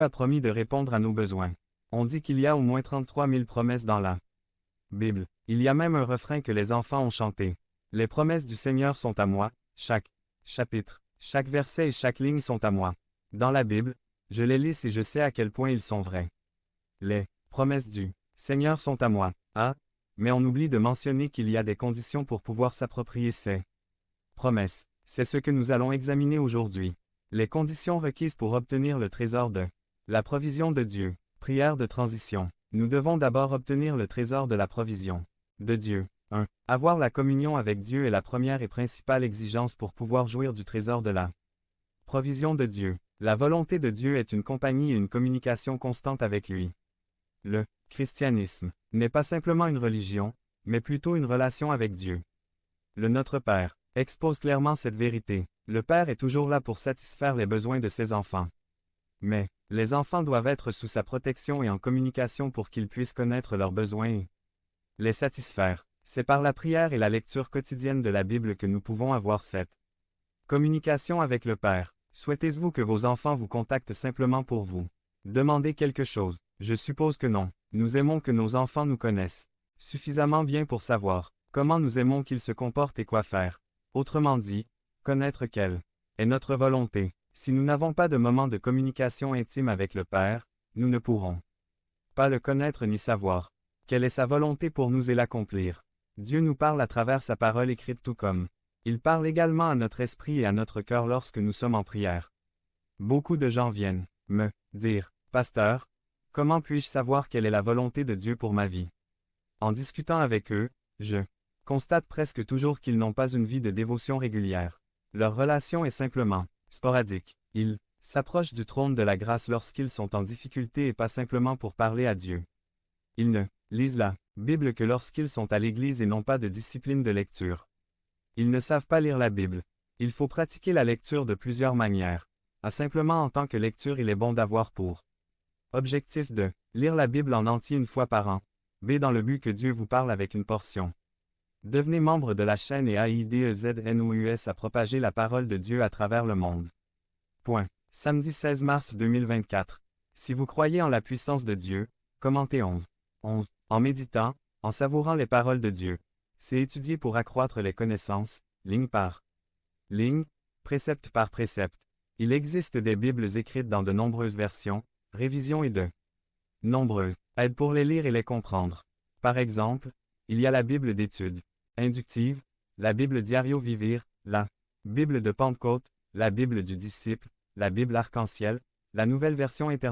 a promis de répondre à nos besoins. On dit qu'il y a au moins 33 000 promesses dans la Bible. Il y a même un refrain que les enfants ont chanté. Les promesses du Seigneur sont à moi, chaque chapitre, chaque verset et chaque ligne sont à moi. Dans la Bible, je les lis et je sais à quel point ils sont vrais. Les promesses du Seigneur sont à moi. Ah, mais on oublie de mentionner qu'il y a des conditions pour pouvoir s'approprier ces promesses. C'est ce que nous allons examiner aujourd'hui. Les conditions requises pour obtenir le trésor de la provision de Dieu. Prière de transition. Nous devons d'abord obtenir le trésor de la provision de Dieu. 1. Avoir la communion avec Dieu est la première et principale exigence pour pouvoir jouir du trésor de la provision de Dieu. La volonté de Dieu est une compagnie et une communication constante avec lui. Le christianisme n'est pas simplement une religion, mais plutôt une relation avec Dieu. Le Notre Père expose clairement cette vérité. Le Père est toujours là pour satisfaire les besoins de ses enfants. Mais, les enfants doivent être sous sa protection et en communication pour qu'ils puissent connaître leurs besoins et les satisfaire. C'est par la prière et la lecture quotidienne de la Bible que nous pouvons avoir cette communication avec le Père. Souhaitez-vous que vos enfants vous contactent simplement pour vous demander quelque chose? Je suppose que non. Nous aimons que nos enfants nous connaissent suffisamment bien pour savoir comment nous aimons qu'ils se comportent et quoi faire. Autrement dit, connaître quelle est notre volonté. Si nous n'avons pas de moment de communication intime avec le Père, nous ne pourrons pas le connaître ni savoir quelle est sa volonté pour nous et l'accomplir. Dieu nous parle à travers sa parole écrite tout comme il parle également à notre esprit et à notre cœur lorsque nous sommes en prière. Beaucoup de gens viennent me dire, « Pasteur, comment puis-je savoir quelle est la volonté de Dieu pour ma vie? » En discutant avec eux, je constate presque toujours qu'ils n'ont pas une vie de dévotion régulière. Leur relation est simplement sporadique. Ils s'approchent du trône de la grâce lorsqu'ils sont en difficulté et pas simplement pour parler à Dieu. Ils ne lisent la Bible que lorsqu'ils sont à l'église et n'ont pas de discipline de lecture. Ils ne savent pas lire la Bible. Il faut pratiquer la lecture de plusieurs manières. A simplement en tant que lecture, il est bon d'avoir pour objectif de lire la Bible en entier une fois par an. B. Dans le but que Dieu vous parle avec une portion. Devenez membre de la chaîne et AIDEZNOUS à propager la parole de Dieu à travers le monde. Point. Samedi 16 mars 2024. Si vous croyez en la puissance de Dieu, commentez 11. En méditant, en savourant les paroles de Dieu. C'est étudier pour accroître les connaissances, ligne par ligne, précepte par précepte. Il existe des Bibles écrites dans de nombreuses versions, révisions et de nombreux aides pour les lire et les comprendre. Par exemple, il y a la Bible d'études inductives, la Bible Diario Vivir, la Bible de Pentecôte, la Bible du disciple, la Bible arc-en-ciel, la nouvelle version internationale.